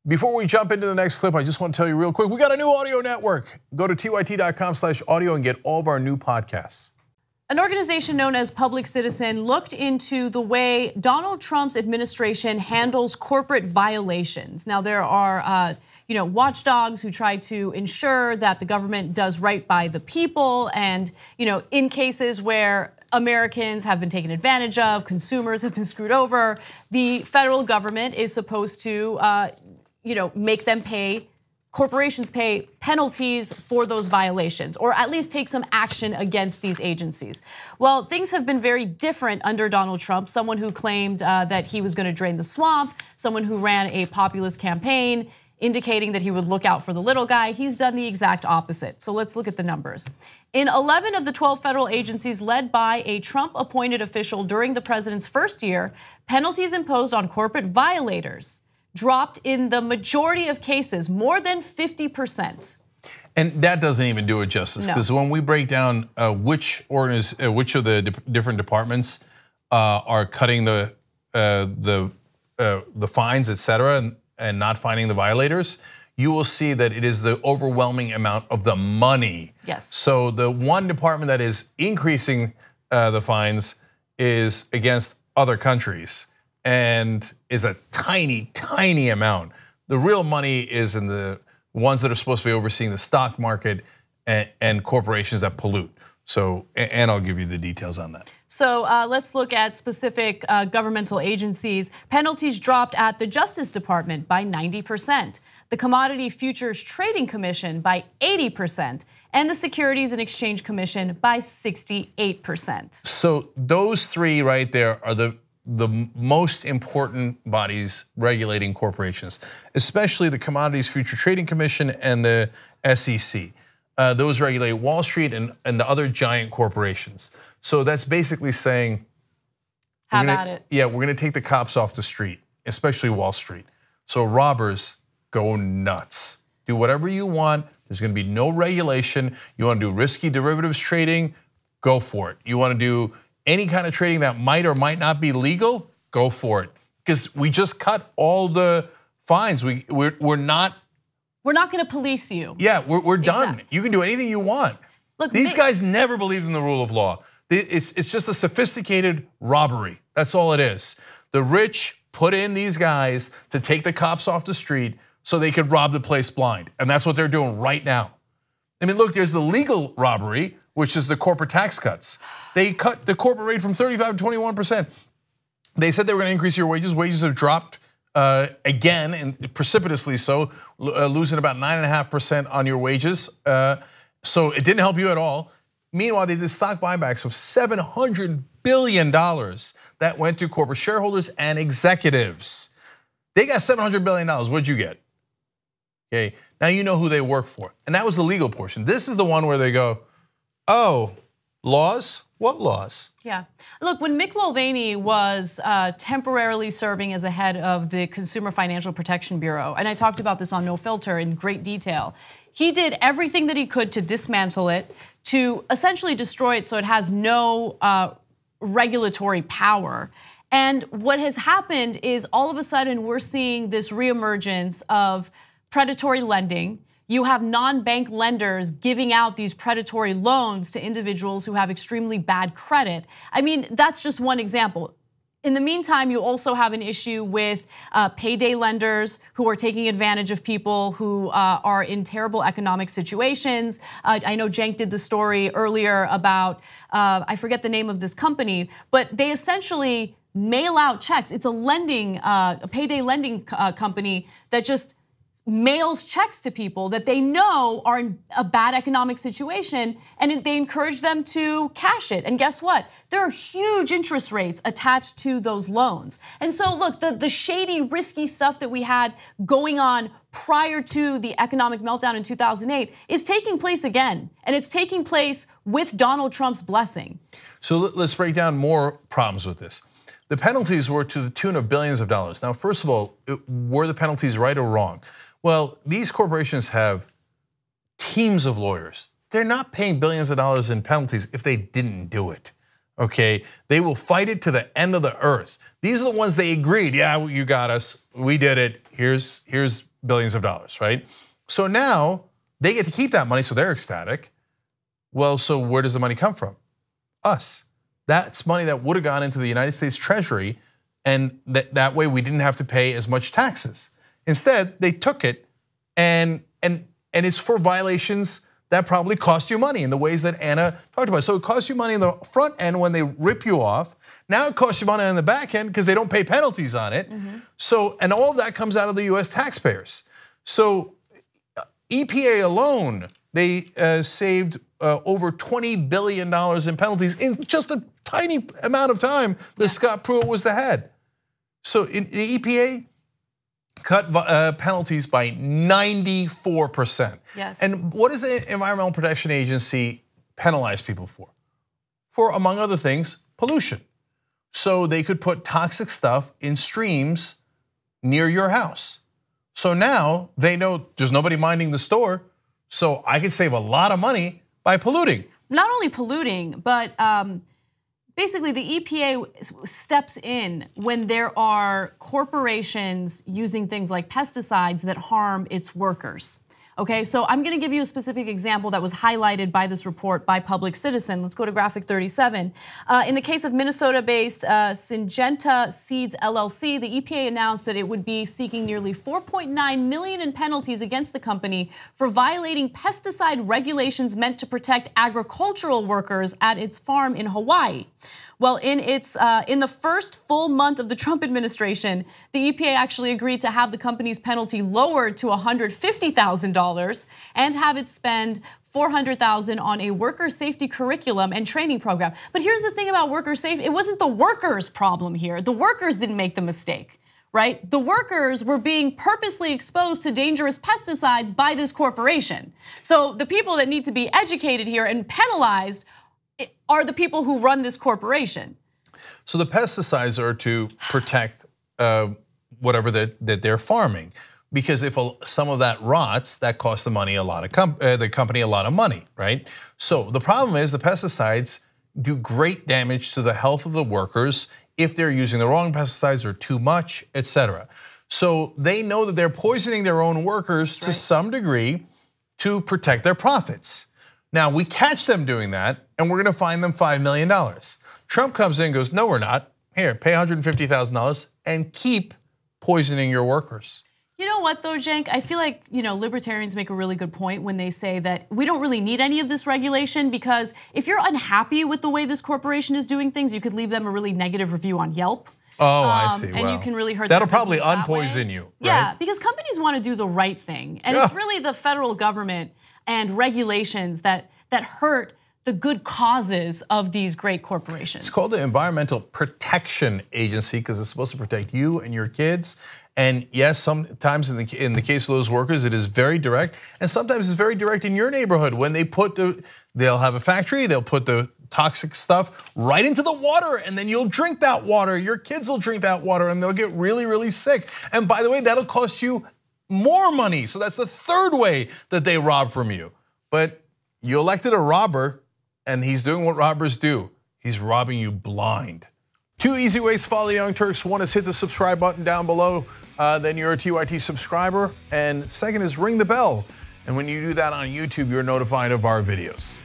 Before we jump into the next clip, I just want to tell you real quick, we got a new audio network. Go to tyt.com/audio and get all of our new podcasts. An organization known as Public Citizen looked into the way Donald Trump's administration handles corporate violations. Now there are watchdogs who try to ensure that the government does right by the people, and in cases where Americans have been taken advantage of, consumers have been screwed over, the federal government is supposed to make them pay, corporations pay penalties for those violations, or at least take some action against these agencies. Well, things have been very different under Donald Trump, someone who claimed that he was going to drain the swamp, someone who ran a populist campaign, indicating that he would look out for the little guy. He's done the exact opposite. So let's look at the numbers. In 11 of the 12 federal agencies led by a Trump-appointed official during the president's first year, penalties imposed on corporate violators dropped in the majority of cases, more than 50%. And that doesn't even do it justice, because when we break down which of the different departments are cutting the fines, et cetera, and not finding the violators, you will see that it is the overwhelming amount of the money. Yes. So the one department that is increasing the fines is against other countries, and is a tiny, tiny amount. The real money is in the ones that are supposed to be overseeing the stock market and corporations that pollute. So, and I'll give you the details on that. So let's look at specific governmental agencies. Penalties dropped at the Justice Department by 90%, the Commodity Futures Trading Commission by 80%, and the Securities and Exchange Commission by 68%. So those three right there are the most important bodies regulating corporations, especially the Commodities Futures Trading Commission and the SEC. Those regulate Wall Street and the other giant corporations. So that's basically saying, have at it. Yeah, we're gonna take the cops off the street, especially Wall Street. So robbers, go nuts. Do whatever you want. There's gonna be no regulation. You wanna do risky derivatives trading, go for it. You wanna do any kind of trading that might or might not be legal, go for it. Because we just cut all the fines. We're not going to police you. Yeah, we're done. Exactly. You can do anything you want. Look, these guys never believed in the rule of law. It's just a sophisticated robbery. That's all it is. The rich put in these guys to take the cops off the street so they could rob the place blind. And that's what they're doing right now. I mean, look, there's the legal robbery, which is the corporate tax cuts. They cut the corporate rate from 35 to 21%. They said they were going to increase your wages. Wages have dropped again, and precipitously so, losing about 9.5% on your wages. So it didn't help you at all. Meanwhile, they did stock buybacks of $700 billion that went to corporate shareholders and executives. They got $700 billion, what'd you get? Okay, now you know who they work for. And that was the legal portion. This is the one where they go, oh, laws? What laws? Yeah, look, when Mick Mulvaney was temporarily serving as the head of the Consumer Financial Protection Bureau, and I talked about this on No Filter in great detail, he did everything that he could to dismantle it, to essentially destroy it so it has no regulatory power. And what has happened is all of a sudden we're seeing this reemergence of predatory lending. You have non-bank lenders giving out these predatory loans to individuals who have extremely bad credit. I mean, that's just one example. In the meantime, you also have an issue with payday lenders who are taking advantage of people who are in terrible economic situations. I know Cenk did the story earlier about, I forget the name of this company, but they essentially mail out checks. It's a payday lending company that just mails checks to people that they know are in a bad economic situation, and they encourage them to cash it. And guess what? There are huge interest rates attached to those loans. And so look, the shady, risky stuff that we had going on prior to the economic meltdown in 2008 is taking place again. And it's taking place with Donald Trump's blessing. So let's break down more problems with this. The penalties were to the tune of billions of dollars. Now, first of all, were the penalties right or wrong? Well, these corporations have teams of lawyers. They're not paying billions of dollars in penalties if they didn't do it, okay? They will fight it to the end of the earth. These are the ones they agreed, yeah, you got us, we did it, here's billions of dollars, right? So now they get to keep that money, so they're ecstatic. Well, so where does the money come from? Us. That's money that would have gone into the United States Treasury, and that way we didn't have to pay as much taxes. Instead, they took it, and it's for violations that probably cost you money in the ways that Anna talked about. So it costs you money in the front end when they rip you off. Now it costs you money on the back end because they don't pay penalties on it. So, and all of that comes out of the US taxpayers. So EPA alone, they saved over $20 billion in penalties in just a tiny amount of time that Scott Pruitt was the head. So the EPA cut penalties by 94%. Yes. And what does the Environmental Protection Agency penalize people for? For, among other things, pollution. So they could put toxic stuff in streams near your house. So now they know there's nobody minding the store, so I can save a lot of money by polluting. Not only polluting, but basically the EPA steps in when there are corporations using things like pesticides that harm its workers. Okay, so I'm gonna give you a specific example that was highlighted by this report by Public Citizen. Let's go to graphic 37. In the case of Minnesota-based Syngenta Seeds LLC, the EPA announced that it would be seeking nearly $4.9 million in penalties against the company for violating pesticide regulations meant to protect agricultural workers at its farm in Hawaii. Well, in the first full month of the Trump administration, the EPA actually agreed to have the company's penalty lowered to $150,000 and have it spend $400,000 on a worker safety curriculum and training program. But here's the thing about worker safety, it wasn't the workers' problem here. The workers didn't make the mistake, right? The workers were being purposely exposed to dangerous pesticides by this corporation. So the people that need to be educated here and penalized are the people who run this corporation. So the pesticides are to protect whatever that they're farming, because if some of that rots, that costs the company a lot of money, right? So the problem is the pesticides do great damage to the health of the workers if they're using the wrong pesticides or too much, etc. So they know that they're poisoning their own workers to some degree to protect their profits. Now we catch them doing that, and we're gonna fine them $5 million. Trump comes in and goes, no, we're not. Here, pay $150,000 and keep poisoning your workers. You know what though, Cenk? I feel like libertarians make a really good point when they say that we don't really need any of this regulation, because if you're unhappy with the way this corporation is doing things, you could leave them a really negative review on Yelp. Oh, I see. And you can really hurt that'll their probably business unpoison you. Right? Yeah, because companies want to do the right thing, and it's really the federal government and regulations that hurt the good causes of these great corporations. It's called the Environmental Protection Agency because it's supposed to protect you and your kids. And yes, sometimes in the case of those workers, it is very direct, and sometimes it's very direct in your neighborhood when they'll have a factory, they'll put the toxic stuff right into the water, and then you'll drink that water. Your kids will drink that water, and they'll get really, really sick. And by the way, that'll cost you more money. So that's the third way that they rob from you. But you elected a robber, and he's doing what robbers do. He's robbing you blind. 2 easy ways to follow the Young Turks. One is hit the subscribe button down below, then you're a TYT subscriber. And second is ring the bell. And when you do that on YouTube, you're notified of our videos.